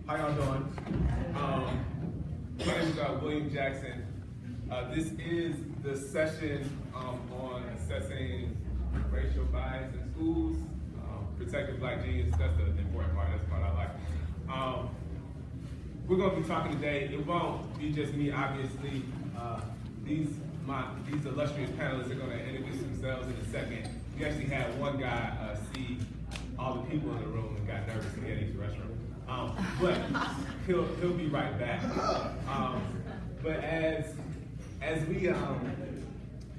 How y'all doing? My name is William Jackson. This is the session on assessing racial bias in schools, protecting Black genius. That's the important part. That's the part I like. We're going to be talking today. It won't be just me, obviously. These illustrious panelists are going to introduce themselves in a second. We actually had one guy see all the people in the room and got nervous and he had to use the restroom. But he'll be right back. But as we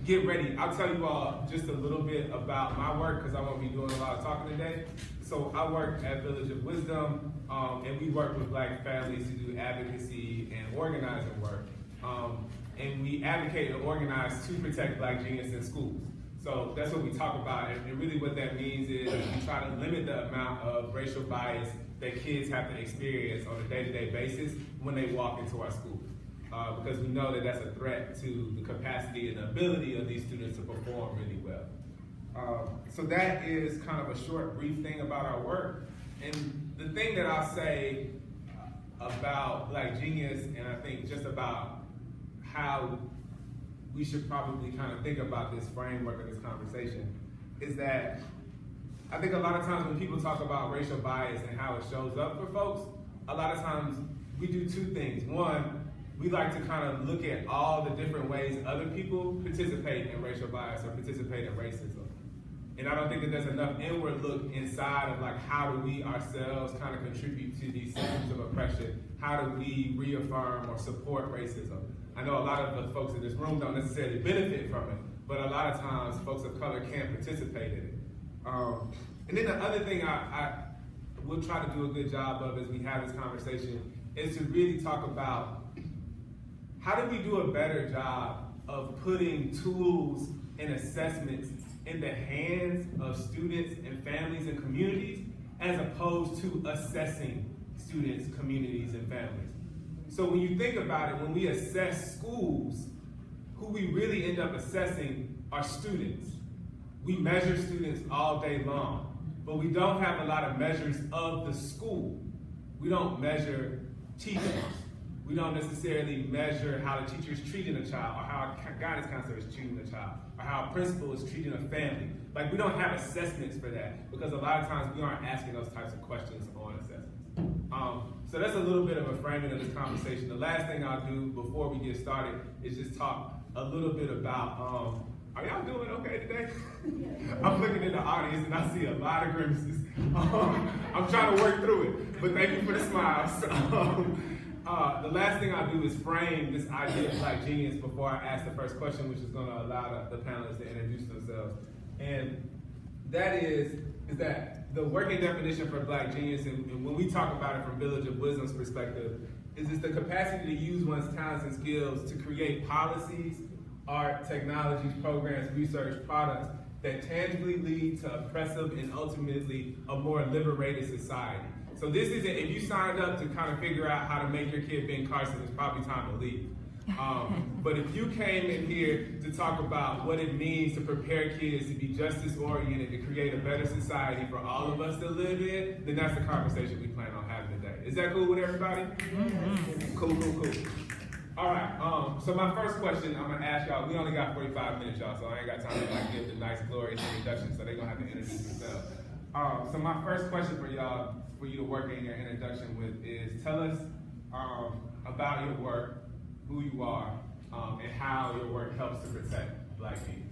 get ready, I'll tell you all just a little bit about my work because I won't be doing a lot of talking today. So I work at Village of Wisdom, and we work with Black families to do advocacy and organizing work. And we advocate and organize to protect Black genius in schools. So that's what we talk about, and really what that means is we try to limit the amount of racial bias that kids have to experience on a day-to-day basis when they walk into our schools. Because we know that that's a threat to the capacity and the ability of these students to perform really well. So that is kind of a short, brief thing about our work. And the thing that I'll say about Black genius, and I think just about how we should probably kind of think about this framework of this conversation, is that I think a lot of times when people talk about racial bias and how it shows up for folks, a lot of times we do two things. One, we like to kind of look at all the different ways other people participate in racial bias or participate in racism. And I don't think that there's enough inward look inside of like how do we ourselves kind of contribute to these systems of oppression? How do we reaffirm or support racism? I know a lot of the folks in this room don't necessarily benefit from it, but a lot of times folks of color can't participate in it. And then the other thing I will try to do a good job of as we have this conversation is to really talk about how do we do a better job of putting tools and assessments in the hands of students and families and communities as opposed to assessing students, communities, and families. So when you think about it, when we assess schools, who we really end up assessing are students. We measure students all day long, but we don't have a lot of measures of the school. We don't measure teachers. We don't necessarily measure how the teacher is treating a child, or how a guidance counselor is treating a child, or how a principal is treating a family. Like, we don't have assessments for that, because a lot of times we aren't asking those types of questions on assessments. So that's a little bit of a framing of this conversation. The last thing I'll do before we get started is just talk a little bit about, are y'all doing okay today? I'm looking in the audience and I see a lot of grimaces. I'm trying to work through it, but thank you for the smiles. The last thing I'll do is frame this idea of Black genius before I ask the first question, which is going to allow the panelists to introduce themselves. And that is that the working definition for Black genius, and when we talk about it from Village of Wisdom's perspective, is it's the capacity to use one's talents and skills to create policies, art, technologies, programs, research, products that tangibly lead to oppressive and ultimately a more liberated society. So this isn't, if you signed up to kind of figure out how to make your kid Ben Carson, it's probably time to leave. But if you came in here to talk about what it means to prepare kids to be justice-oriented, to create a better society for all of us to live in, then that's the conversation we plan on having today. Is that cool with everybody? Mm-hmm. Cool. All right, so my first question I'm gonna ask y'all, we only got 45 minutes, y'all, so I ain't got time to like give the nice, glorious introduction, so they're gonna have to introduce themselves. So my first question for y'all, for you to work in your introduction with is, tell us about your work, who you are, and how your work helps to protect Black genius.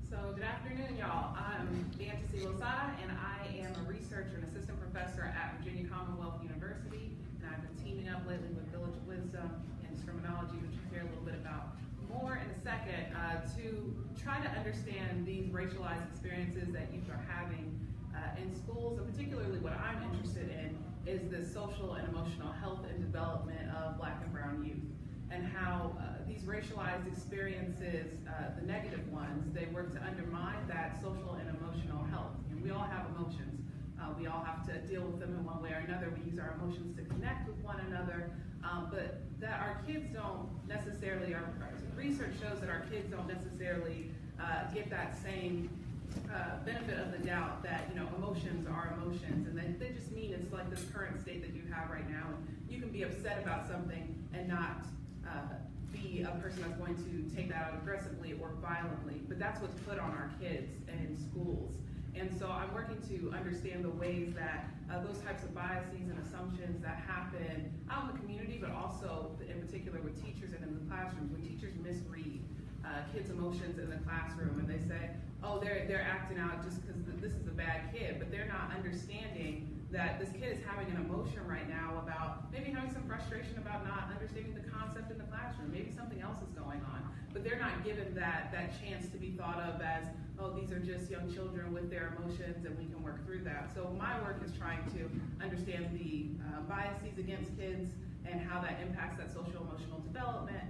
So good afternoon, y'all. I'm Dantasy Losada, and I am a researcher and assistant professor at Virginia Commonwealth University, and I've been teaming up lately with Village of Wisdom and Discriminology, which you'll hear a little bit about more in a second, to try to understand these racialized experiences that youth are having in schools, and particularly what I'm interested in is the social and emotional health and development of Black and brown youth, and how these racialized experiences, the negative ones, they work to undermine that social and emotional health. And we all have emotions. We all have to deal with them in one way or another. We use our emotions to connect with one another, but that our kids don't necessarily, our research shows that our kids don't necessarily get that same benefit of the doubt that, emotions are emotions, and they just mean it's like this current state that you have right now, and you can be upset about something and not be a person that's going to take that out aggressively or violently, but that's what's put on our kids in schools. And so I'm working to understand the ways that those types of biases and assumptions that happen out in the community, but also in particular with teachers and in the classrooms, when teachers misread kids' emotions in the classroom, and they say, oh, they're acting out just because this is a bad kid, but they're not understanding that this kid is having an emotion right now about maybe having some frustration about not understanding the concept in the classroom. Maybe something else is going on, but they're not given that chance to be thought of as, oh, these are just young children with their emotions and we can work through that. So my work is trying to understand the biases against kids and how that impacts that social emotional development,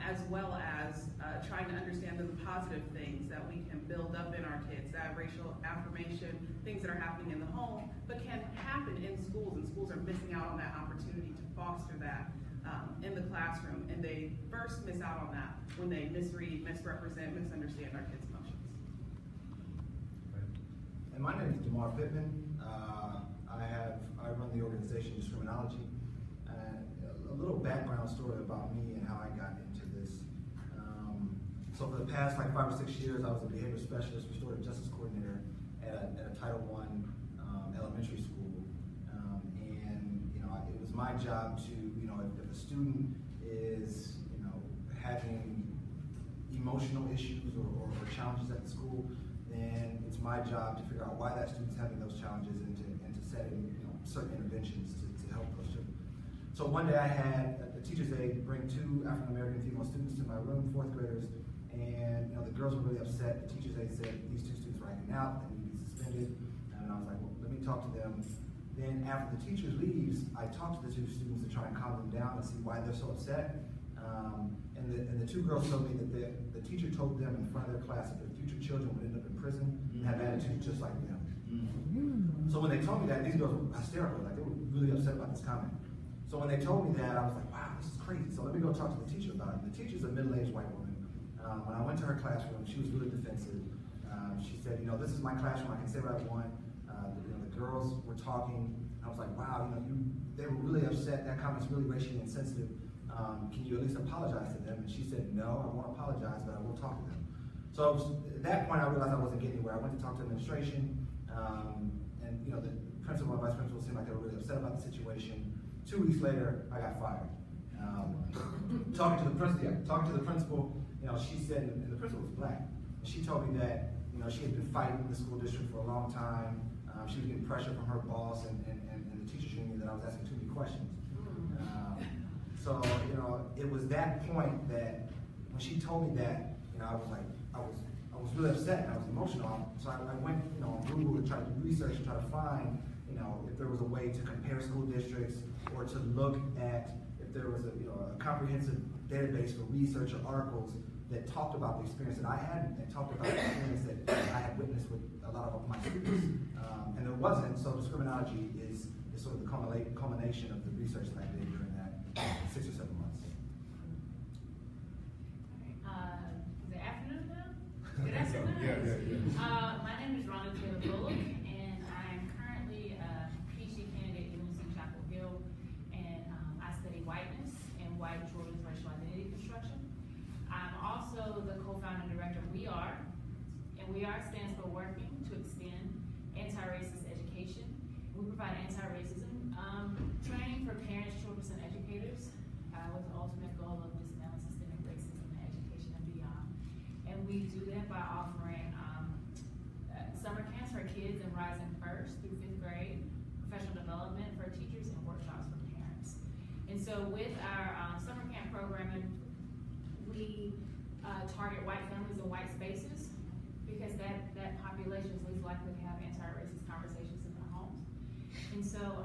as well as trying to understand the positive things that we can build up in our kids, that racial affirmation, things that are happening in the home, but can happen in schools, and schools are missing out on that opportunity to foster that in the classroom, and they first miss out on that when they misread, misrepresent, misunderstand our kids' emotions. And my name is Demar Pittman. I run the organization Discriminology. A little background story about me and how I got into this. So for the past 5 or 6 years, I was a behavior specialist, restorative justice coordinator at a Title I elementary school. And it was my job to, if a student is, having emotional issues or challenges at the school, then it's my job to figure out why that student's having those challenges and to set in, certain interventions to help those children. So one day I had a teacher's aide bring 2 African-American female students to my room, 4th graders, and the girls were really upset. The teacher's aide said these 2 students were acting out, they need to be suspended, and I was like, well, let me talk to them. Then after the teacher leaves, I talk to the 2 students to try and calm them down and see why they're so upset. And the 2 girls told me that the teacher told them in front of their class that their future children would end up in prison and have attitudes just like them. So when they told me that, these girls were hysterical, like they were really upset about this comment. So when they told me that, I was like, wow, this is crazy. So let me go talk to the teacher about it. The teacher's a middle-aged white woman. When I went to her classroom, she was really defensive. She said, this is my classroom, I can say what I want. The girls were talking. I was like, wow, they were really upset. That comment's really racially insensitive. Can you at least apologize to them? And she said, no, I won't apologize, but I will talk to them. So at that point, I realized I wasn't getting anywhere. I went to talk to administration, and the principal and vice principal seemed like they were really upset about the situation. 2 weeks later, I got fired. Talking to the principal, she said, and the principal was black, and she told me that she had been fighting with the school district for a long time. She was getting pressure from her boss and the teachers union that I was asking too many questions. So it was that point that when she told me that, I was really upset and I was emotional. So I went on Google to try to do research and try to find if there was a way to compare school districts or to look at if there was a comprehensive database for research or articles that talked about the experience that I had and talked about the experience that I had witnessed with a lot of my students. And there wasn't, so Discriminology is sort of the culmination of the research that I did during that 6 or 7 months. Is it afternoon now? Good afternoon. Yeah. My name is Rhonda Taylor Bullock, and I'm currently a PhD candidate at UNC Chapel Hill, and I study whiteness and white children's racial identity construction. I'm also the co-founder and director of We Are, and We Are stands for Working to Extend Anti-Racist Education. We provide anti-racism training for parents, children, and educators with the ultimate goal of dismantling systemic racism in education and beyond. And we do that by offering summer camps for kids in Rising First through 5th grade, professional development for teachers, and workshops for parents. And so with our summer camp programming, we target white families in white spaces because that population is least likely to have anti-racist conversations in their homes. And so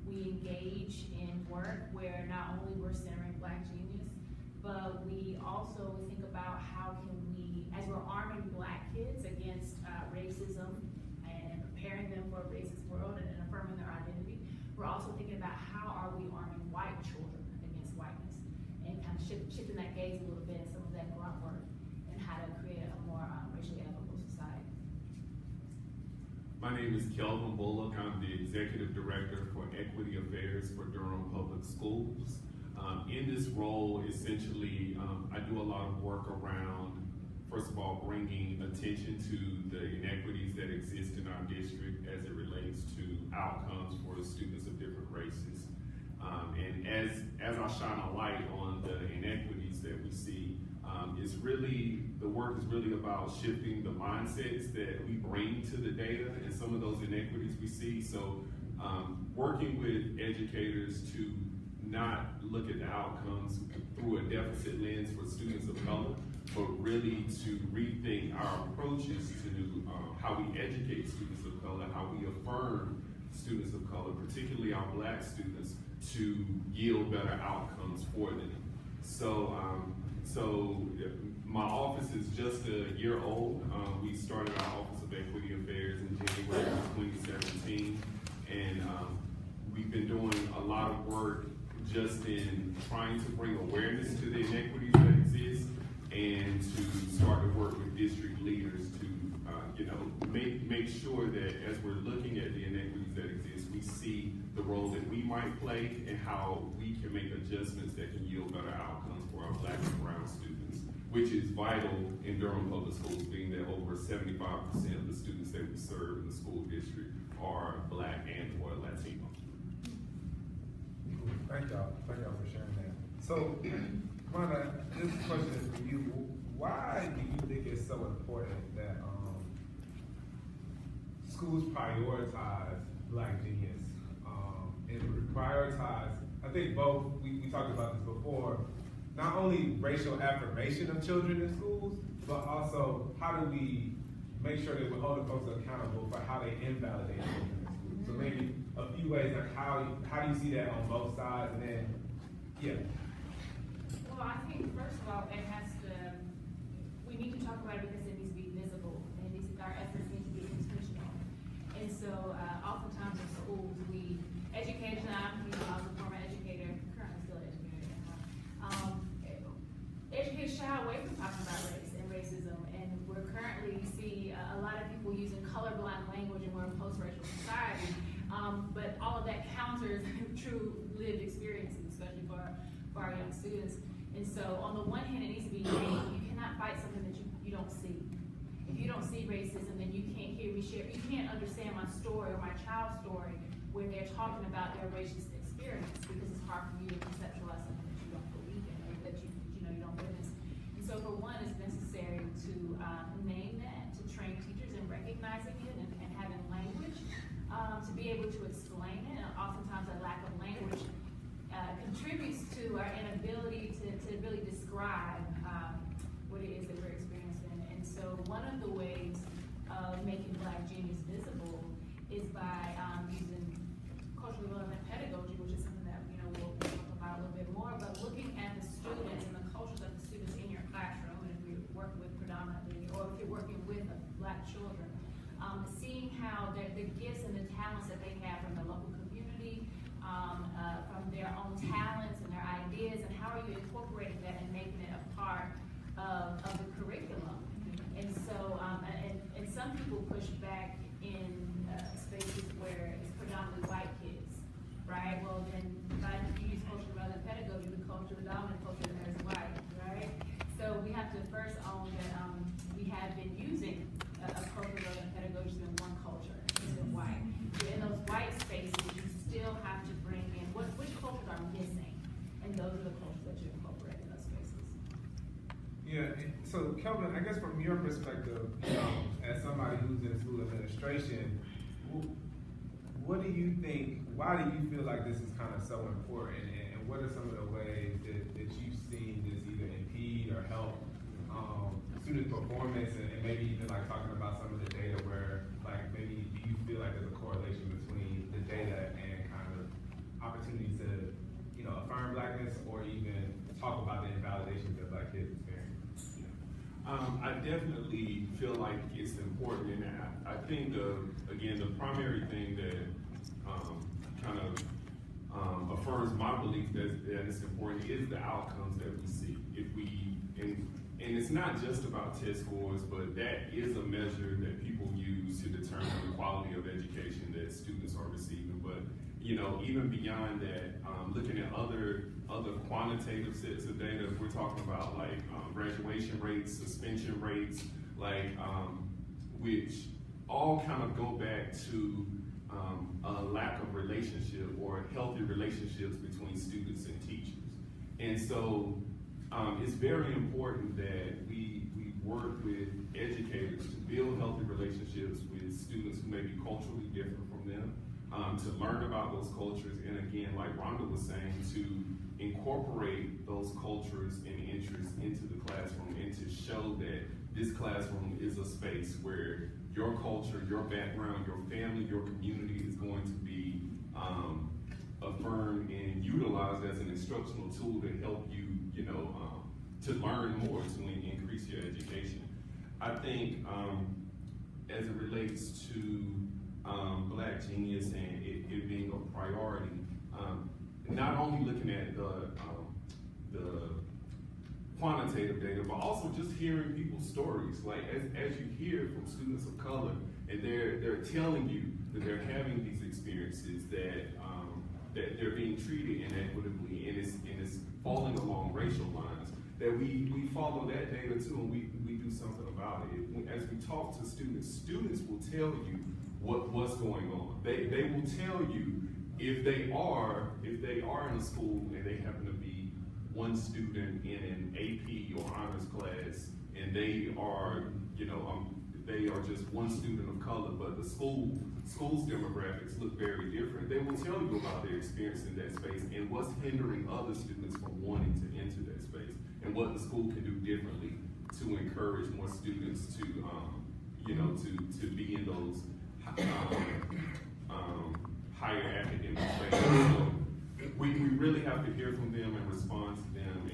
we engage in work where not only we're centering Black genius, but we also think about how can we, as we're arming Black kids against racism and preparing them for a racist world and affirming their identity, we're also thinking about how are we arming white children against whiteness and kind of shifting that gaze a little bit, some of that grunt work, and how to create a more racially equitable society. My name is Kelvin Bullock. I'm the Executive Director for Equity Affairs for Durham Public Schools. In this role, essentially, I do a lot of work around, first of all, bringing attention to the inequities that exist in our district as it relates to outcomes for students of different races. And as I shine a light on the inequities that we see, the work is really about shifting the mindsets that we bring to the data and some of those inequities we see. So working with educators to not look at the outcomes through a deficit lens for students of color, but really to rethink our approaches to how we educate students of color, how we affirm students of color, particularly our Black students, to yield better outcomes for them. So my office is just a year old. We started our Office of Equity Affairs in January of 2017, and we've been doing a lot of work just in trying to bring awareness to the inequities that exist and to start to work with district leaders to make sure that as we're looking at the inequities that exist, we see the role that we might play and how we can make adjustments that can yield better outcomes for our Black and brown students, which is vital in Durham Public Schools, being that over 75% of the students that we serve in the school district are Black and or Latino. Thank y'all for sharing that. So, Rhonda, this question is for you. Why do you think it's so important that schools prioritize Black genius and prioritize, I think both, we talked about this before, not only racial affirmation of children in schools, but also how do we make sure that we're holding folks accountable for how they invalidate children in schools? So maybe a few ways, like how do you see that on both sides? And then, yeah. Well, I think first of all, we need to talk about it because it needs to be visible, and our efforts need to be intentional. And so, oftentimes in schools, education, I was a former educator, currently still an educator. Educators shy away from talking about race and racism, and we're currently see a lot of people using colorblind language, and we're a post-racial society. But all of that counters true lived experiences, especially for our young students. And so on the one hand, it needs to be named. You cannot fight something that you don't see. If you don't see racism, then you can't hear me share. You can't understand my story or my child's story when they're talking about their racist experience, because it's hard for you to conceptualize something that you don't believe in, or that you don't witness. And so for one, it's necessary to name that, to train teachers in recognizing it and having language to be able to explain it. And oftentimes a lack of language contributes to our inability to really describe what it is that we're experiencing. And so one of the ways of making Black genius visible is by using culturally relevant pedagogy, which is something that we'll talk about a little bit more, but looking at the students and the cultures of the students in your classroom, and if you're working with predominantly, or if you're working with Black children, seeing how the gifts and the talents that they have from the local community, from their own talents and their ideas, and how are you incorporating that and making it a part of the curriculum. And so, and some people push back in spaces where it's predominantly white kids, right? Well, then if you use culturally relevant pedagogy, the dominant culture there is white, right? So we have to first own that we have been using a culturally relevant pedagogy in one culture, it's in white. So in those white spaces, you still have to bring in which cultures are missing, and those are the cultures that you incorporate in those spaces. Yeah, so Kelvin, I guess from your perspective, as somebody who's in school administration, what do you think, why do you feel like this is kind of so important, and what are some of the ways that you've seen this either impede or help student performance, and maybe even like talking about some of the data where, like, maybe do you feel like there's a correlation between the data and kind of opportunities to, affirm Blackness or even talk about the invalidations that Black kids experience? I definitely feel like it's important, and I think again, the primary thing that kind of affirms my belief that it's important is the outcomes that we see. And it's not just about test scores, but that is a measure that people use to determine the quality quality of education that students are receiving. But even beyond that, looking at other quantitative sets of data, if we're talking about like graduation rates, suspension rates, which all kind of go back to a lack of relationship or healthy relationships between students and teachers. And so it's very important that we work with educators to build healthy relationships with students who may be culturally different from them, to learn about those cultures, and again, like Rhonda was saying, to incorporate those cultures and interests into the classroom and to show that this classroom is a space where your culture, your background, your family, your community is going to be affirmed and utilized as an instructional tool to help you, to learn more, to increase your education. I think as it relates to Black Genius and it being a priority, not only looking at the quantitative data, but also just hearing people's stories. Like as you hear from students of color, and they're telling you that they're having these experiences, that they're being treated inequitably, and it's falling along racial lines, that we follow that data too, and we do something about it. As we talk to students will tell you what's going on. They will tell you if they are in a school and they happen to be one student in an AP or honors class, and they are just one student of color, but the school's demographics look very different. They will tell you about their experience in that space and what's hindering other students from wanting to enter that space, and what the school can do differently to encourage more students to be in those higher academic spaces. So we really have to hear from them and respond to them,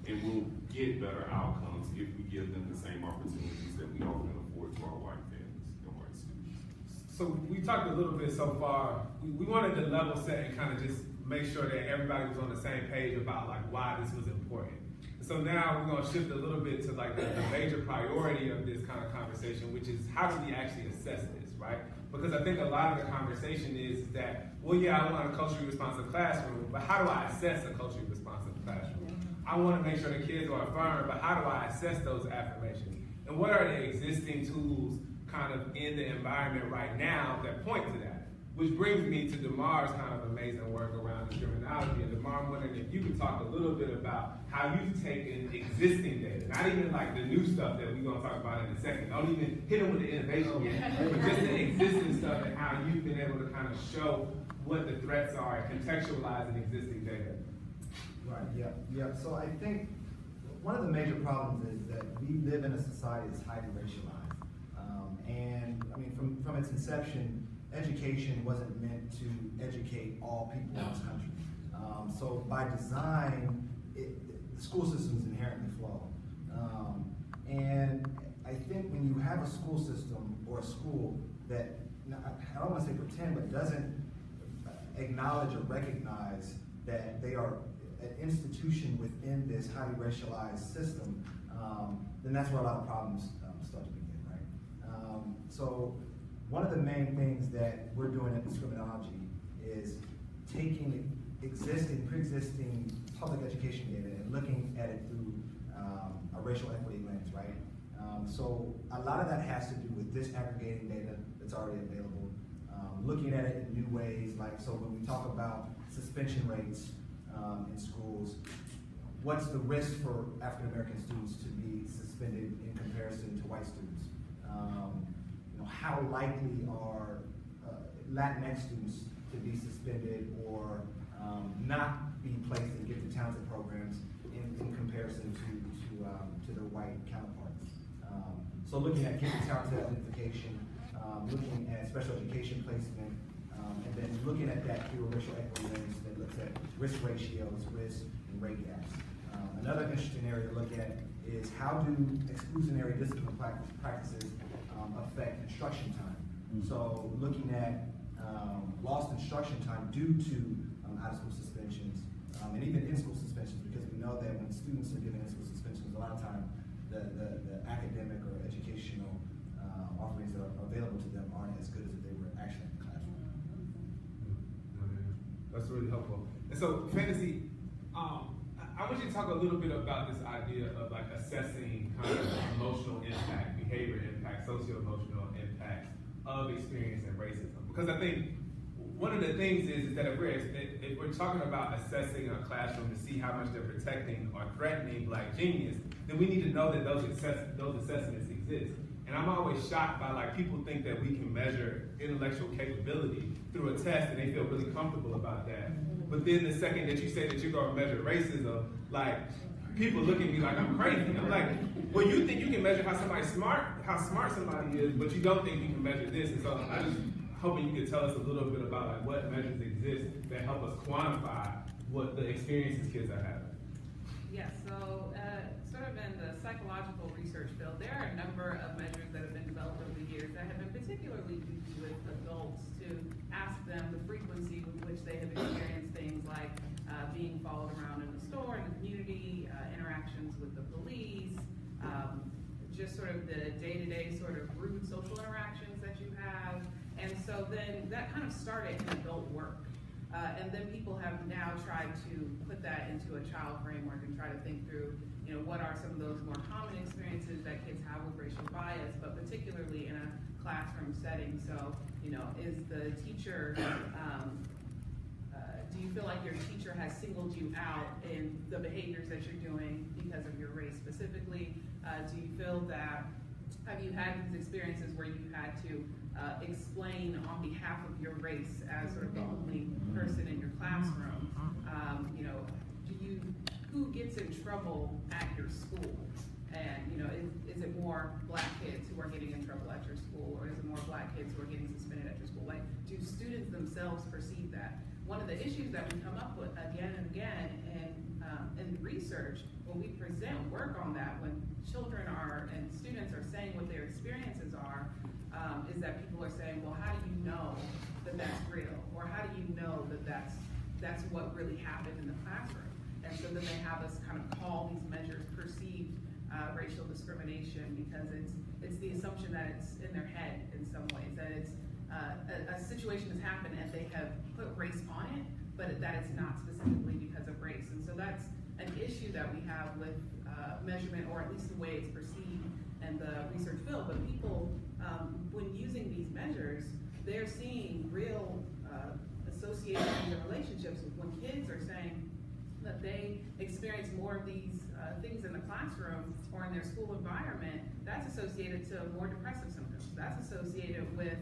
and we'll get better outcomes if we give them the same opportunities that we often afford to our white families and white students. So we talked a little bit so far. We wanted to level set and kind of just make sure that everybody was on the same page about like why this was important. So now we're going to shift a little bit to like the major priority of this kind of conversation, which is how do we actually assess this, right? Because I think a lot of the conversation is that, well, yeah, I want a culturally responsive classroom, but how do I assess a culturally responsive classroom? I want to make sure the kids are affirmed, but how do I assess those affirmations? And what are the existing tools kind of in the environment right now that point to that? Which brings me to DeMar's kind of amazing work around discriminality. And DeMar, I'm wondering if you could talk a little bit about how you've taken existing data, not even like the new stuff that we're going to talk about in a second. Don't even hit them with the innovation yet, but just the existing stuff and how you've been able to kind of show what the threats are and contextualizing existing data. Right, yeah. So I think one of the major problems is that we live in a society that's highly racialized. And I mean, from its inception, education wasn't meant to educate all people in this country. So by design, the school system is inherently flawed. And I think when you have a school system or a school that, I don't want to say pretend, but doesn't acknowledge or recognize that they are an institution within this highly racialized system, then that's where a lot of problems start to begin, right? So one of the main things that we're doing in discriminology is taking pre-existing public education data and looking at it through a racial equity lens, right? So a lot of that has to do with disaggregating data that's already available, looking at it in new ways, like so when we talk about suspension rates in schools, what's the risk for African American students to be suspended in comparison to white students? How likely are Latinx students to be suspended or not be placed in gifted talented programs in comparison to their white counterparts? So looking at gifted talented identification, looking at special education placement, and then looking at that through a racial equity lens that looks at risk ratios, risk, and rate gaps. Another interesting area to look at is how do exclusionary discipline practices affect instruction time. So looking at lost instruction time due to out-of-school suspensions, and even in-school suspensions, because we know that when students are given in-school suspensions, a lot of time the academic or educational offerings that are available to them aren't as good as if they were actually in the classroom. That's really helpful. And so, Fantasy, I want you to talk a little bit about this idea of like assessing kind of emotional impact, behavior impact, socio-emotional impacts of experiencing racism. Because I think one of the things is that if we're talking about assessing a classroom to see how much they're protecting or threatening Black genius, then we need to know that those assessments exist. And I'm always shocked by like people think that we can measure intellectual capability through a test and they feel really comfortable about that. But then the second that you say that you're gonna measure racism, like people look at me like I'm crazy. I'm like, well, you think you can measure how smart somebody is, but you don't think you can measure this. And so I just hoping you could tell us a little bit about like what measures exist that help us quantify what the experiences kids are having. Yes, so sort of in the psychological research field, there are a number of measures that have been developed over the years that have been particularly used with adults to ask them the frequency with which they have experienced things like being followed around in the store, in the community, interactions with the police, just sort of the day-to-day sort of rude social interactions that you have. And so then that kind of started in adult work. And then people have now tried to put that into a child framework and try to think through, you know, what are some of those more common experiences that kids have with racial bias, but particularly in a classroom setting. So, you know, is the teacher, do you feel like your teacher has singled you out in the behaviors that you're doing because of your race specifically? Do you feel that, have you had these experiences where you had to explain on behalf of your race as sort of the only person in your classroom? You know, who gets in trouble at your school? And, you know, is it more Black kids who are getting in trouble at your school, or is it more Black kids who are getting suspended at your school? Like, do students themselves perceive that? One of the issues that we come up with again and again in research, when we present work on that, when children and students are saying what their experiences are, is that people are saying, well, how do you know that that's real? Or how do you know that that's what really happened in the classroom? And so then they have us kind of call these measures perceived racial discrimination, because it's the assumption that it's in their head in some ways, that it's a situation has happened and they have put race on it, but that it's not specifically because of race. And so that's an issue that we have with measurement, or at least the way it's perceived in the research field. But people, when using these measures, they're seeing real associations and relationships with when kids are saying that they experience more of these things in the classroom or in their school environment. That's associated to more depressive symptoms. That's associated with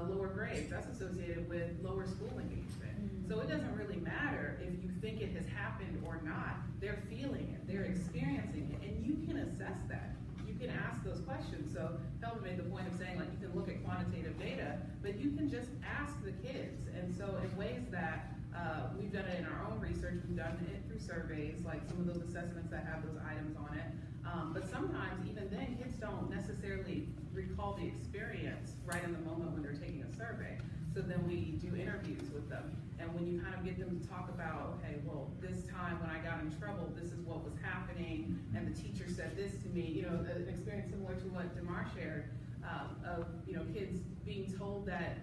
lower grades. That's associated with lower school engagement. So it doesn't really matter if you think it has happened or not. They're feeling it. They're experiencing it. And you can assess that. You can ask those questions. So Helma made the point of saying, like, you can look at quantitative data, but you can just ask the kids. And so in ways that we've done it in our own research, we've done it through surveys, like some of those assessments that have those items on it. But sometimes, even then, kids don't necessarily recall the experience right in the moment when they're taking a survey. So then we do interviews with them. And when you kind of get them to talk about, okay, well, this time when I got in trouble, this is what was happening, and the teacher said this to me, you know, an experience similar to what Damar shared, of, you know, kids being told that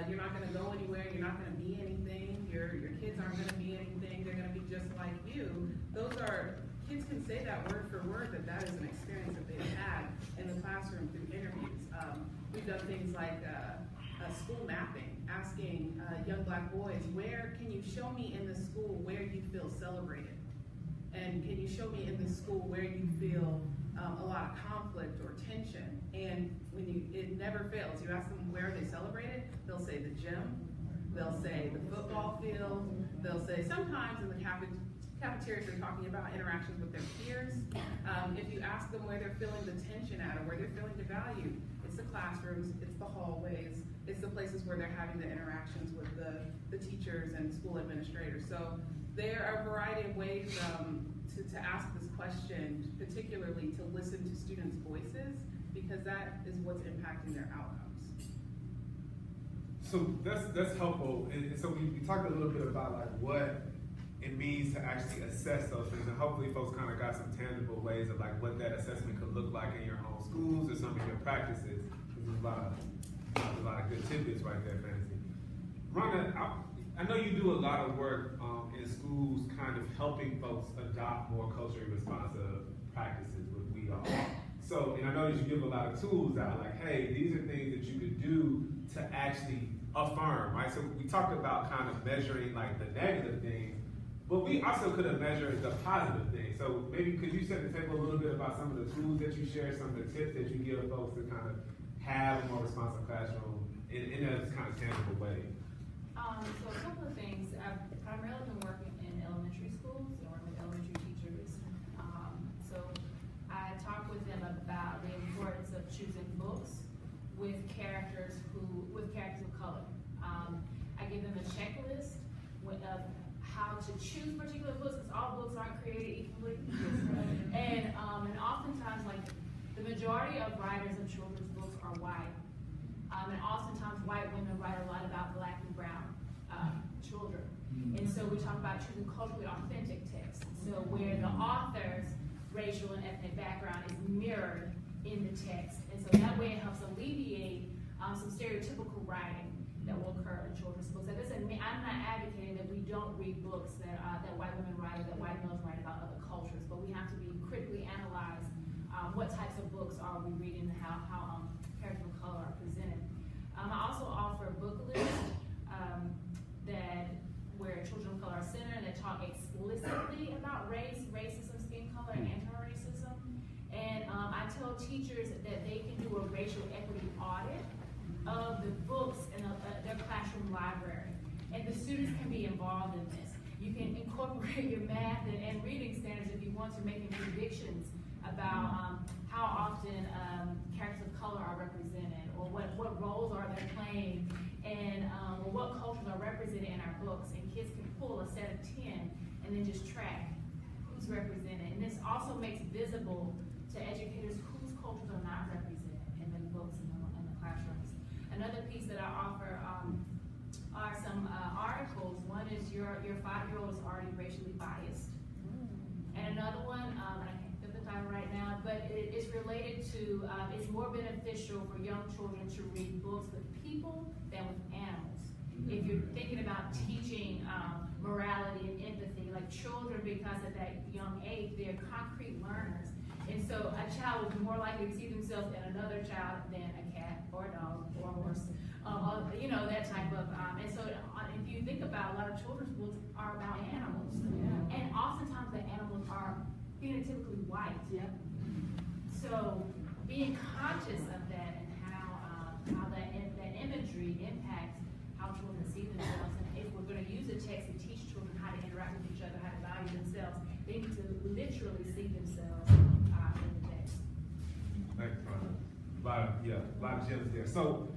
you're not going to go anywhere, you're not going to be anything, your kids aren't going to be anything, they're going to be just like you. Those are, kids can say that word for word, that is an experience that they've had in the classroom through interviews. We've done things like school mapping, asking young Black boys, where can you show me in the school where you feel celebrated? And can you show me in the school where you feel a lot of conflict or tension? And it never fails. You ask them where they celebrated, they'll say the gym, they'll say the football field, they'll say sometimes in the cafeterias they're talking about interactions with their peers. If you ask them where they're feeling the tension at, or where they're feeling devalued, it's the classrooms, it's the hallways, it's the places where they're having the interactions with the teachers and school administrators. So there are a variety of ways to ask this question, particularly to listen to students' voices, because that is what's impacting their outcomes. So that's helpful. And so we talked a little bit about like what it means to actually assess those things, and hopefully folks kind of got some tangible ways of like what that assessment could look like in your own schools or some of your practices. There's a lot of a lot of good tidbits right there, Fantasy. Rhonda, I know you do a lot of work in schools kind of helping folks adopt more culturally responsive practices with We Are. So, and I know that you give a lot of tools out, like, hey, these are things that you could do to actually affirm, right? So we talked about kind of measuring like the negative things, but we also could have measured the positive things. So maybe could you set the table a little bit about some of the tools that you share, some of the tips that you give folks to kind of have a more responsive classroom in a kind of tangible way? So a couple of things. I've primarily been working in elementary schools and working with elementary teachers. So I talk with them about the importance of choosing books with characters of color. I give them a checklist of how to choose particular books, because all books aren't created equally. And oftentimes, like, the majority of writers of children's books are white. And oftentimes white women write a lot about Black and brown children. And so we talk about choosing culturally authentic texts. So where the author's racial and ethnic background is mirrored in the text. And so that way it helps alleviate some stereotypical writing that will occur in children's books. That doesn't mean, I'm not advocating that we don't read books that white women write or that white males write about other cultures, but we have to be critically analyze what types of books are we reading and how characters of color are presented. I also offer book lists where children of color are centered and that talk explicitly about race, racism, skin color, and anti-racism. And I tell teachers that they can do a racial equity audit of the books in their classroom library. And the students can be involved in this. You can incorporate your math and reading standards if you want to, making predictions about how often characters of color are represented, or what roles are they playing, and or what cultures are represented in our books. And kids can pull a set of 10 and then just track who's represented. And this also makes visible to educators whose cultures are not represented in the books in the classrooms. Another piece that I offer are some articles. One is your 5-year-old is already racially biased. And another one, and I can't get the title right now, but it's related to, it's more beneficial for young children to read books with people than with animals. If you're thinking about teaching morality and empathy, like children, because at that young age, they're concrete learners. And so a child will be more likely to see themselves in another child than a cat or a dog or a horse, you know, that type of, and so if you think about, a lot of children's books are about animals. Yeah. And oftentimes the animals are phenotypically white. Yep. So being conscious of that and how that imagery impacts how children see themselves, and if we're going to use a text to teach children how to interact with each other, how to value themselves, they need to literally see themselves in the text. Thanks, Rhonda. A lot of gems there. So,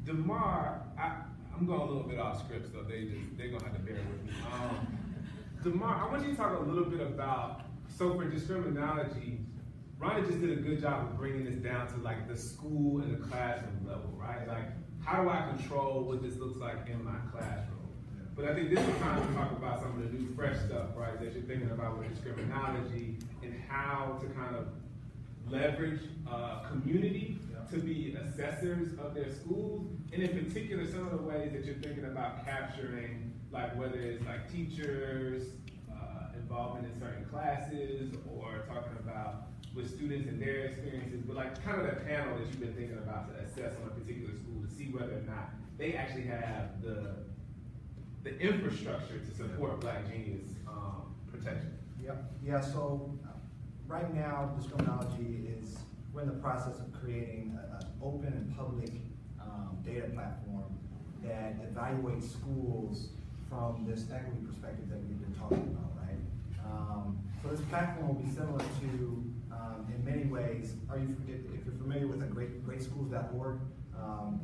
DeMar, I'm going a little bit off script, so they're gonna have to bear with me. DeMar, I want you to talk a little bit about, so for discriminology, Rhonda just did a good job of bringing this down to like the school and the classroom level, right? Like, how do I control what this looks like in my classroom? But I think this is time to talk about some of the new fresh stuff, right, that you're thinking about with discriminology and how to kind of leverage community to be assessors of their schools, and in particular, some of the ways that you're thinking about capturing, like whether it's like teachers, involvement in certain classes, or talking about with students and their experiences, but like kind of that panel that you've been thinking about to assess on a particular school to see whether or not they actually have the infrastructure to support Black genius protection. Yep. Yeah, so right now, discriminology is, we're in the process of creating an open and public data platform that evaluates schools from this equity perspective that we've been talking about, right? So this platform will be similar to, in many ways, if you're familiar with greatschools.org,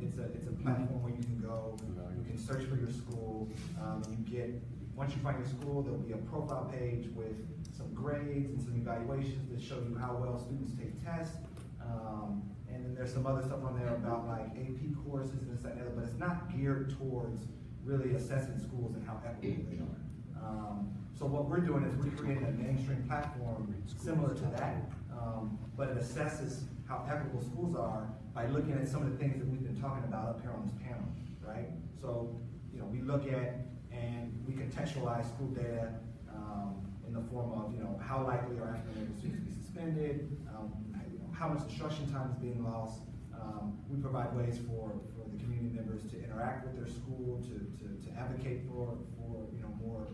it's a platform where you can go, you can search for your school, once you find your school, there'll be a profile page with some grades and some evaluations that show you how well students take tests. And then there's some other stuff on there about like AP courses and this, that, and the other, but it's not geared towards really assessing schools and how equitable they are. So what we're doing is we're creating a mainstream platform similar to that, but it assesses how equitable schools are by looking at some of the things that we've been talking about up here on this panel, right? So, we look at and we contextualize school data in the form of, how likely are African-American students to be suspended, how much instruction time is being lost. We provide ways for the community members to interact with their school, to advocate for more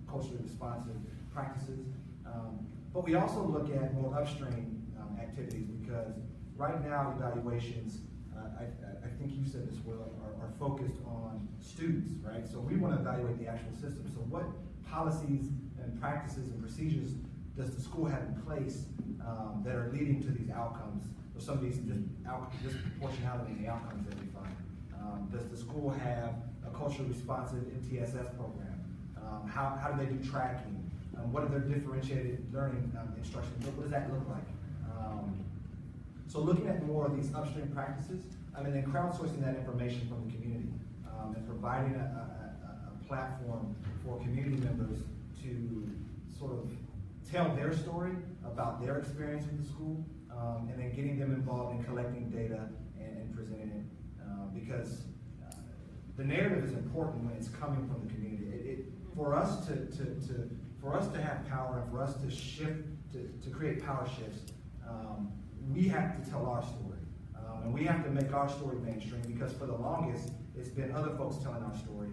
culturally responsive practices. But we also look at more upstream activities, because right now evaluations, I think you said this well, are focused on students, right? So we want to evaluate the actual system. So what policies and practices and procedures does the school have in place that are leading to these outcomes, or some of these disproportionality in the outcomes that we find? Does the school have a culturally responsive MTSS program? How do they do tracking? What are their differentiated learning instructions? What does that look like? So looking at more of these upstream practices, and then crowdsourcing that information from the community, and providing a platform for community members to sort of tell their story about their experience with the school, and then getting them involved in collecting data and presenting it, because the narrative is important when it's coming from the community. For us to have power, and for us to shift, to create power shifts, we have to tell our story. And we have to make our story mainstream, because for the longest, it's been other folks telling our story,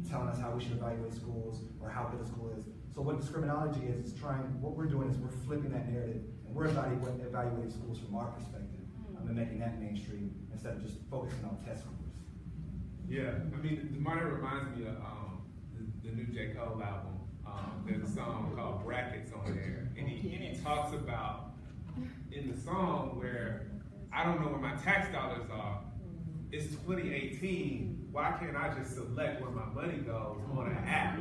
telling us how we should evaluate schools or how good a school is. So what discriminology is what we're doing is we're flipping that narrative, and we're evaluating schools from our perspective, and making that mainstream instead of just focusing on test scores. Yeah, the monitor reminds me of the new J. Cole album. There's a song called Brackets on there, and he talks about in the song where I don't know where my tax dollars are. It's 2018. Why can't I just select where my money goes on an app,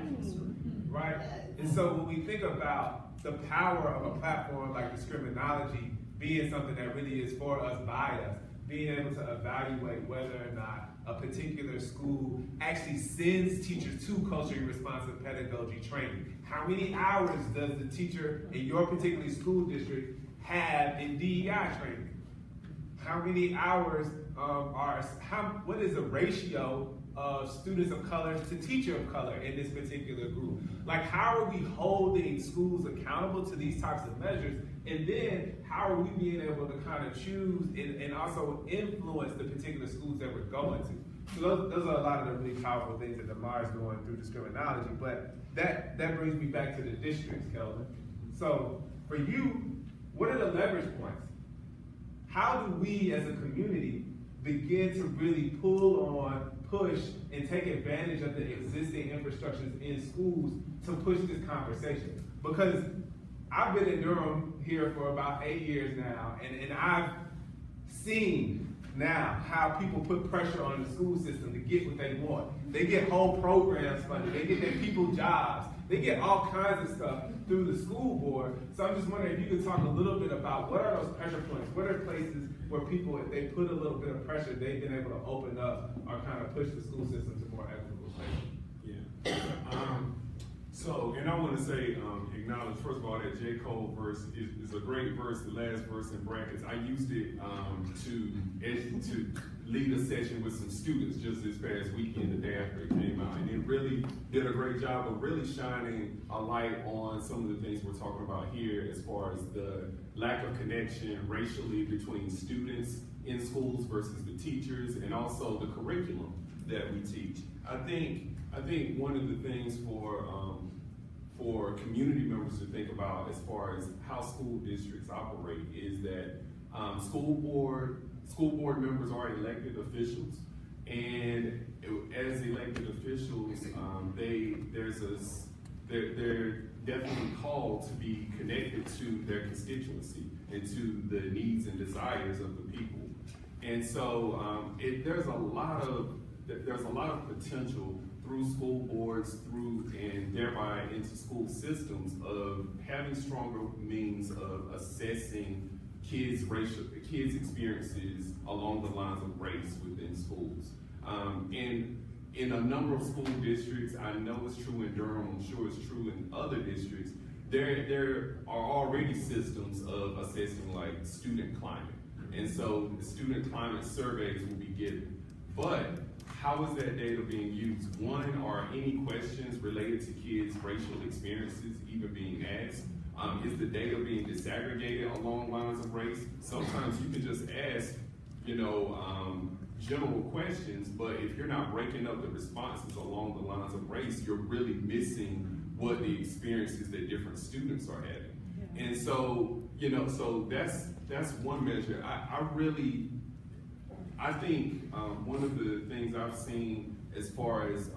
right? And so when we think about the power of a platform like discriminology being something that really is for us, by us, being able to evaluate whether or not a particular school actually sends teachers to culturally responsive pedagogy training. How many hours does the teacher in your particular school district have in DEI training? How many hours what is the ratio of students of color to teacher of color in this particular group? Like, how are we holding schools accountable to these types of measures? And then how are we being able to kind of choose and also influence the particular schools that we're going to? So those are a lot of the really powerful things that Damar is doing through discriminology. But that brings me back to the districts, Kelvin. So for you, what are the leverage points? How do we as a community begin to really push, and take advantage of the existing infrastructures in schools to push this conversation? Because I've been in Durham here for about 8 years now, and I've seen now how people put pressure on the school system to get what they want. They get whole programs funded, they get their people jobs, they get all kinds of stuff through the school board. So I'm just wondering if you could talk a little bit about what are those pressure points? What are places where people, if they put a little bit of pressure, they've been able to open up or kind of push the school system to more equitable places? Yeah. And I want to say, acknowledge, first of all, that J. Cole verse is a great verse, the last verse in brackets. I used it to lead a session with some students just this past weekend, the day after it came out. And it really did a great job of really shining a light on some of the things we're talking about here, as far as the lack of connection racially between students in schools versus the teachers, and also the curriculum that we teach. I think one of the things for community members to think about as far as how school districts operate is that school board members are elected officials, and as elected officials, they're definitely called to be connected to their constituency and to the needs and desires of the people. And so there's a lot of potential through school boards, and thereby into school systems, of having stronger means of assessing kids' experiences along the lines of race within schools. In a number of school districts, I know it's true in Durham, I'm sure it's true in other districts, there are already systems of assessing like student climate. And so the student climate surveys will be given. But how is that data being used? One, are any questions related to kids' racial experiences even being asked? Is the data being disaggregated along lines of race? Sometimes you can just ask, general questions, but if you're not breaking up the responses along the lines of race, you're really missing what the experiences that different students are having. Yeah. And so, so that's one measure. I think one of the things I've seen as far as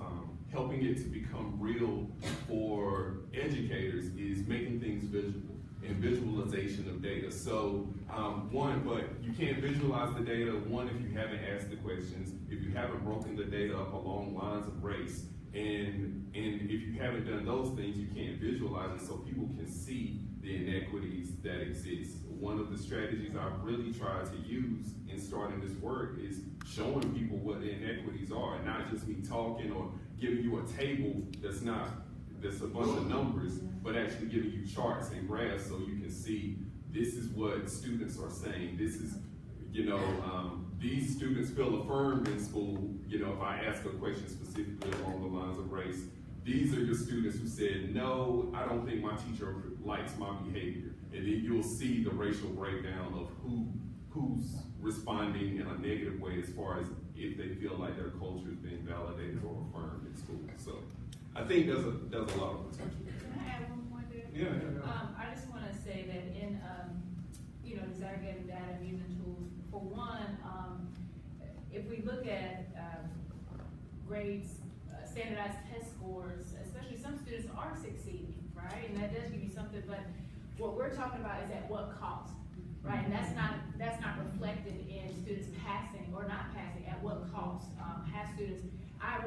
helping it to become real for educators is making things visual and visualization of data. So but you can't visualize the data, one, if you haven't asked the questions, if you haven't broken the data up along lines of race, and if you haven't done those things, you can't visualize it so people can see the inequities that exist. One of the strategies I've really tried to use in starting this work is showing people what the inequities are, and not just me talking or giving you a table that's a bunch of numbers, but actually giving you charts and graphs so you can see this is what students are saying. This is, these students feel affirmed in school, if I ask a question specifically along the lines of race. These are your students who said, no, I don't think my teacher likes my behavior. And then you'll see the racial breakdown of who's responding in a negative way as far as if they feel like their culture is being validated or affirmed in school. So I think there's a lot of potential. Can I add one point there? Yeah. I just want to say that in disaggregating data and using tools, for one, if we look at grades, standardized test scores, especially some students are succeeding, right? And that does give you something, but what we're talking about is at what cost, right? And that's not reflected in students passing or not passing. At what cost? Have students? I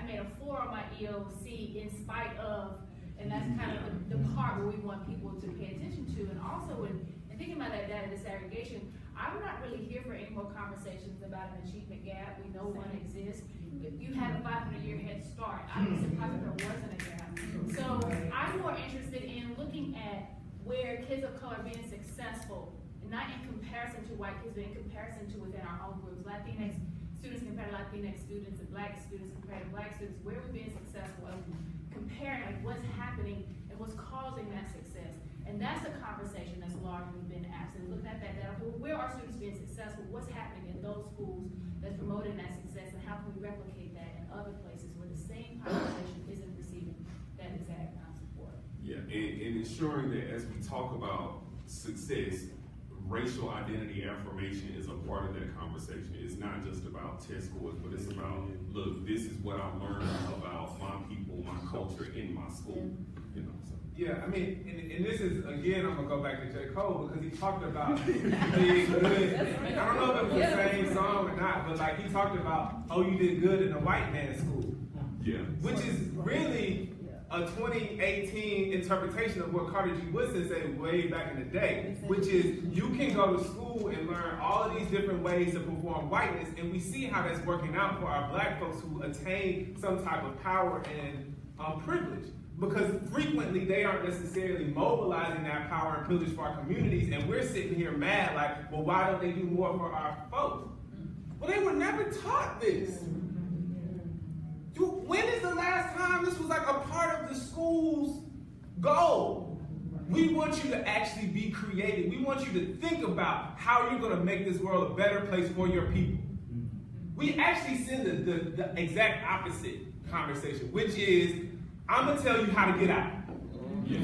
made a 4 on my EOC in spite of, and that's kind of the part where we want people to pay attention to. And also, in thinking about that data disaggregation, I'm not really here for any more conversations about an achievement gap. We know one exists. You had a 500-year head start. I was surprised if there wasn't a gap. So I'm more interested in looking at where kids of color are being successful, and not in comparison to white kids, but in comparison to within our own groups. Latinx students compare to Latinx students, and black students compare to black students. Where we're being successful, and comparing like what's happening and what's causing that success. And that's a conversation that's largely been absent. Looking at that data, where are students being successful? What's happening in those schools that's promoting that success, and how can we replicate that in other places where the same population isn't receiving that exact support? Yeah, and ensuring that as we talk about success, racial identity affirmation is a part of that conversation. It's not just about test scores, but it's about, look, this is what I learned about my people, my culture in my school. Yeah, I mean, and this is, again, I'm going to go back to J. Cole, because he talked about being good. I don't know if it was the same song or not, but like he talked about, oh, you did good in a white man's school. Yeah. Which is really a 2018 interpretation of what Carter G. Woodson said way back in the day, which is you can go to school and learn all of these different ways to perform whiteness, and we see how that's working out for our black folks who attain some type of power and privilege. Because frequently they aren't necessarily mobilizing that power and privilege for our communities, and we're sitting here mad like, well, why don't they do more for our folks? Well, they were never taught this. When is the last time this was like a part of the school's goal? We want you to actually be creative. We want you to think about how you're going to make this world a better place for your people. We actually send the exact opposite conversation, which is, I'm going to tell you how to get out. Yeah.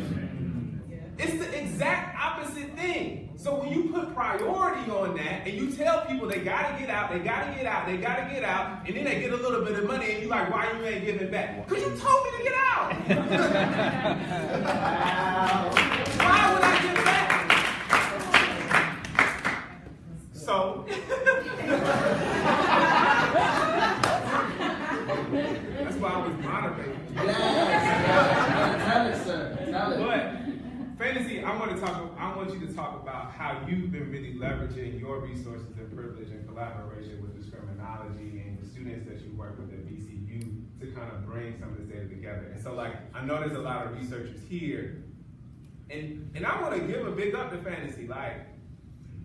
It's the exact opposite thing. So when you put priority on that and you tell people they got to get out, they got to get out, they got to get out, and then they get a little bit of money and you're like, why you ain't giving back? Because you told me to get out. Why would I give back? So, that's why I was moderating. Tell it, sir. Tell it. But Fantasy, I want you to talk about how you've been really leveraging your resources and privilege in collaboration with Discriminology and the students that you work with at BCU to kind of bring some of this data together. And so, like, I know there's a lot of researchers here And I want to give a big up to fantasy. Like,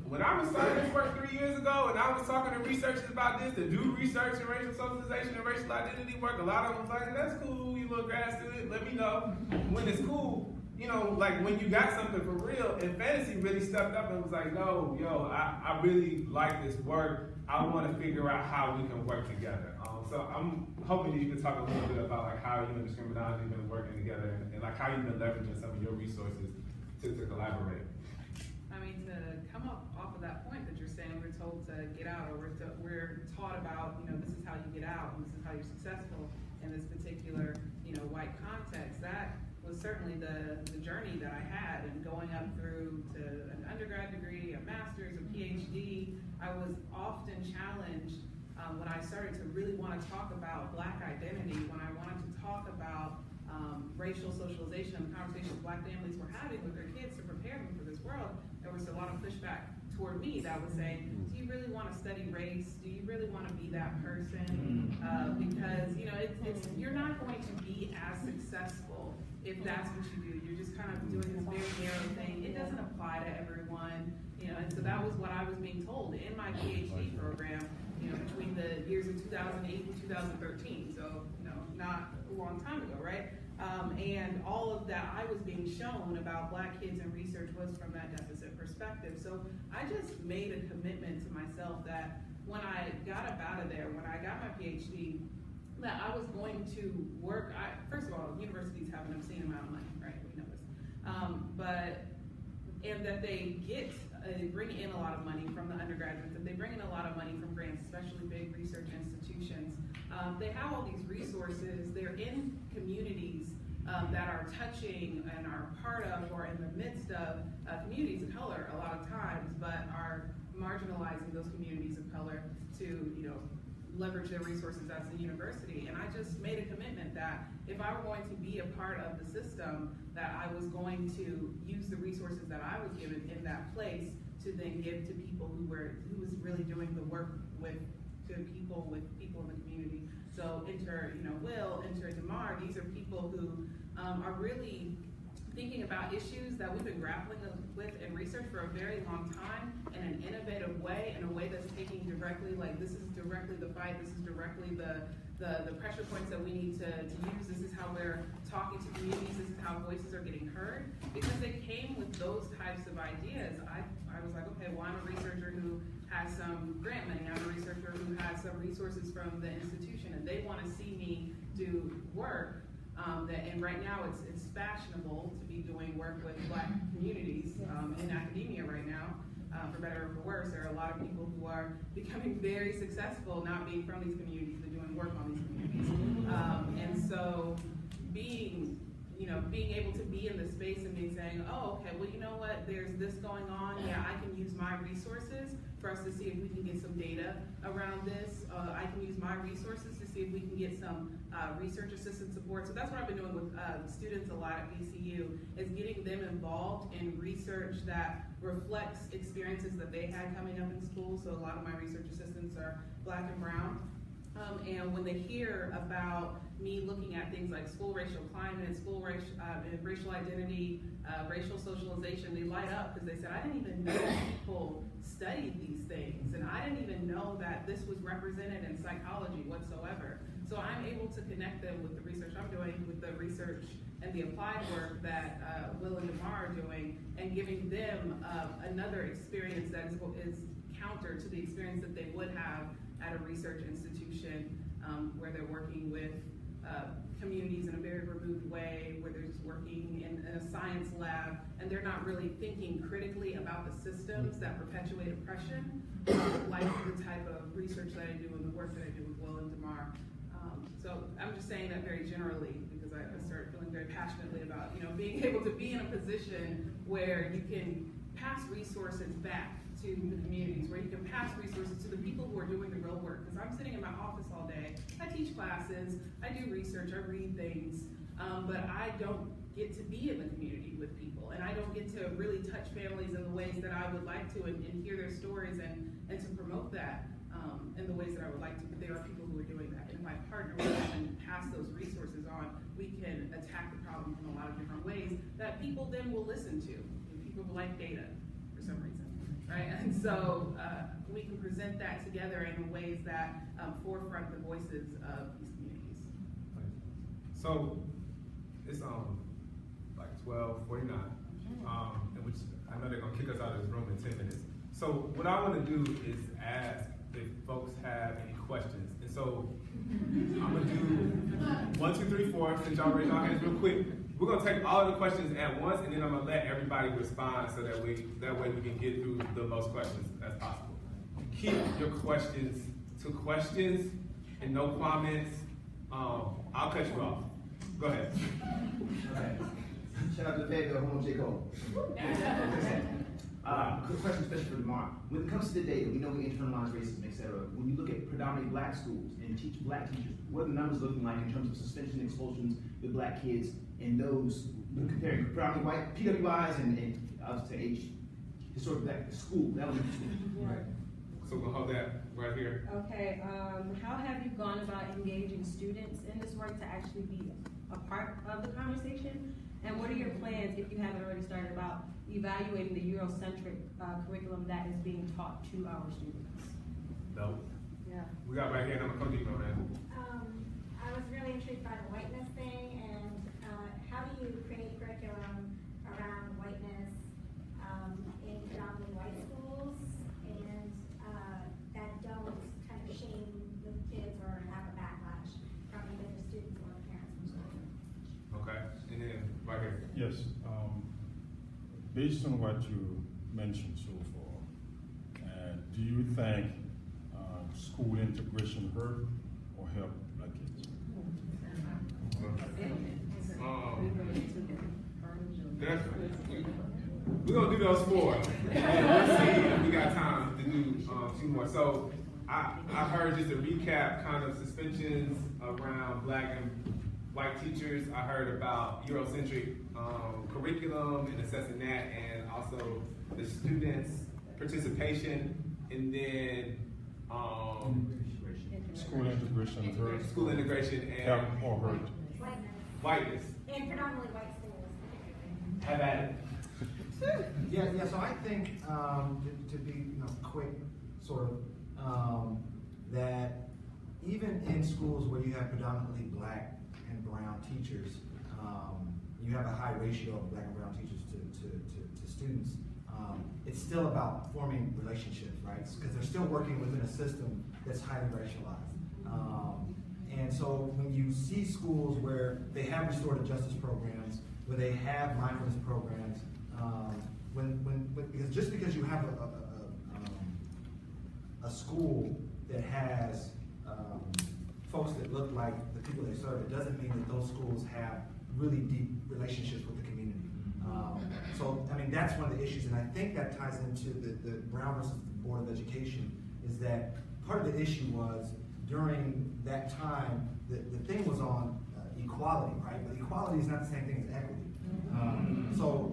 when I was starting this work 3 years ago, and I was talking to researchers about this, to do research in racial socialization and racial identity work, a lot of them was like, that's cool, you little grad student, let me know when it's cool. You know, like when you got something for real, and fantasy really stepped up and was like, no, yo, I really like this work. I want to figure out how we can work together. So I'm hoping that you can talk a little bit about like how you and Discriminology have been working together and like how you've been leveraging some of your resources to collaborate. I mean, to come up off of that point that you're saying, we're told to get out, or we're taught about, you know, this is how you get out, and this is how you're successful in this particular, you know, white context. That was certainly the journey that I had, and going up through to an undergrad degree, a master's, a PhD, I was often challenged when I started to really want to talk about Black identity, when I wanted to talk about racial socialization and the conversations Black families were having with their kids to prepare them for this world. There was a lot of pushback toward me that would say, do you really want to study race? Do you really want to be that person? Because, you know, it's you're not going to be as successful if that's what you do. You're just kind of doing this very narrow thing. It doesn't apply to everyone, you know, and so that was what I was being told in my PhD program, you know, between the years of 2008 and 2013, so, you know, not a long time ago, right? And all of that I was being shown about Black kids and research was from that deficit perspective. So I just made a commitment to myself that when I got up out of there, when I got my PhD, that I was going to work. First of all, universities have an obscene amount of money, right? We know this. And that they bring in a lot of money from the undergraduates, and they bring in a lot of money from grants, especially big research institutions. They have all these resources. They're in communities that are touching and are part of or in the midst of communities of color a lot of times, but are marginalizing those communities of color to, you know, leverage their resources as a university. And I just made a commitment that if I were going to be a part of the system, that I was going to use the resources that I was given in that place to then give to people who was really doing the work with people in the community. So enter, you know, Will, enter Damar. These are people who are really thinking about issues that we've been grappling with in research for a very long time in an innovative way, in a way that's taking directly, like, this is directly the fight, this is directly the pressure points that we need to use, this is how we're talking to communities, this is how voices are getting heard. Because they came with those types of ideas, I was like, okay, well, I'm a researcher who has some grant money, I'm a researcher who has some resources from the institution, and they want to see me do work. And right now it's fashionable to be doing work with Black communities in academia right now, for better or for worse. There are a lot of people who are becoming very successful not being from these communities, but doing work on these communities. And so being able to be in the space and being saying, oh, okay, well, you know what, there's this going on, yeah, I can use my resources for us to see if we can get some data around this. I can use my resources to see if we can get some research assistant support. So that's what I've been doing with students a lot at VCU, is getting them involved in research that reflects experiences that they had coming up in school. So a lot of my research assistants are Black and brown. And when they hear about me looking at things like school racial climate, school racial identity, racial socialization, they light up because they said, I didn't even know people studied these things, and I didn't even know that this was represented in psychology whatsoever. So I'm able to connect them with the research I'm doing, with the research and the applied work that Will and Damar are doing, and giving them another experience that is counter to the experience that they would have at a research institution where they're working with communities in a very removed way, where they're just working in a science lab, and they're not really thinking critically about the systems that perpetuate oppression, like the type of research that I do and the work that I do with Will and Damar. So I'm just saying that very generally because I started feeling very passionately about, you know, being able to be in a position where you can pass resources back to the communities, where you can pass resources to the people who are doing the real work. Because I'm sitting in my office all day, I teach classes, I do research, I read things, but I don't get to be in the community with people, and I don't get to really touch families in the ways that I would like to and hear their stories and to promote that. in the ways that I would like to, but there are people who are doing that. And if I partner with them and pass those resources on, we can attack the problem from a lot of different ways that people then will listen to. People like data for some reason, right? And so we can present that together in ways that forefront the voices of these communities. So it's like 12:49, in which I know they're gonna kick us out of this room in 10 minutes. So what I want to do is ask if folks have any questions. And so I'm gonna do 1, 2, 3, 4. Since y'all raise your hands real quick, we're gonna take all of the questions at once, and then I'm gonna let everybody respond so that way we can get through the most questions as possible. Keep your questions to questions and no comments. I'll cut you off. Go ahead. Okay. Shout out to Fayetteville, home of J. Cole. Quick question, especially for Demar. When it comes to the data, we know we internalize racism, et cetera. When you look at predominantly black schools and teach black teachers, what are the numbers looking like in terms of suspension expulsions with black kids and those comparing predominantly white PWIs and up to age historic black school, elementary school? Right. So we'll hold that right here. Okay, how have you gone about engaging students in this work to actually be a part of the conversation? And what are your plans, if you haven't already started, about evaluating the Eurocentric curriculum that is being taught to our students? No. Yeah. We got right here, and I'm gonna come to you on that. I was really intrigued by the whiteness thing, and how do you create curriculum around whiteness in predominantly white schools, and that don't kind of shame the kids or have a backlash from either the students or the parents from school? Okay, and then right here. Yes, based on what you mentioned so far, do you think school integration hurt or helped black kids? Definitely. We're gonna do those 4. And let's see if we got time to do 2 more. So I heard just a recap, kind of suspensions around black and white teachers. I heard about Eurocentric curriculum and assessing that, and also the students' participation, and then School integration hurt. School integration and help or hurt? Whiteness. In predominantly white schools. Have at it. Yeah, so I think, to be quick, sort of, that even in schools where you have predominantly black and brown teachers, you have a high ratio of black and brown teachers to students. It's still about forming relationships, right? Because they're still working within a system that's highly racialized. And so when you see schools where they have restorative justice programs, where they have mindfulness programs, because just because you have a school that has folks that look like the people they serve, it doesn't mean that those schools have really deep relationships with the community. So, I mean, that's one of the issues, and I think that ties into the Brown versus the Board of Education, is that part of the issue was during that time, the thing was on equality, right? But equality is not the same thing as equity. So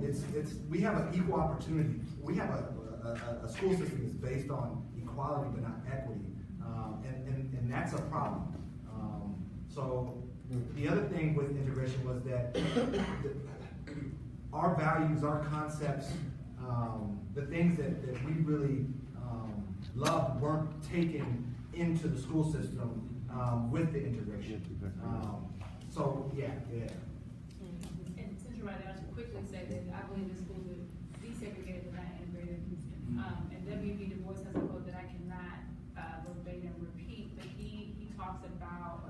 we have an equal opportunity. We have a school system that's based on equality but not equity, and that's a problem. So the other thing with integration was that our values, our concepts, the things that we really loved weren't taken into the school system with the integration. So yeah. And since you're right there, I should quickly say that I believe the schools are desegregated but not integrated. And W.B. Du Bois has a quote that I cannot verbatim repeat, but he talked about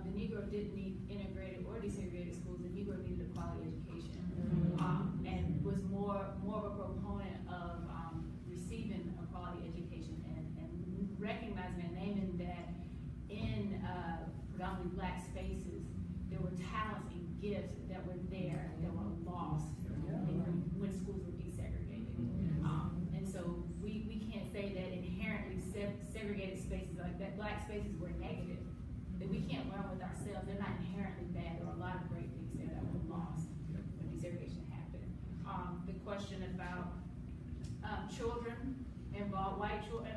the Negro didn't need integrated or desegregated schools. The Negro needed a quality education, and was more of a proponent of receiving a quality education and recognizing and naming that in predominantly black spaces, there were talents and gifts that were there that were lost when schools were desegregated. And so we can't say that inherently segregated spaces like that, black spaces were negative, that we can't run with ourselves. They're not inherently bad. There are a lot of great things there that were lost when desegregation happened. The question about children involved, white children,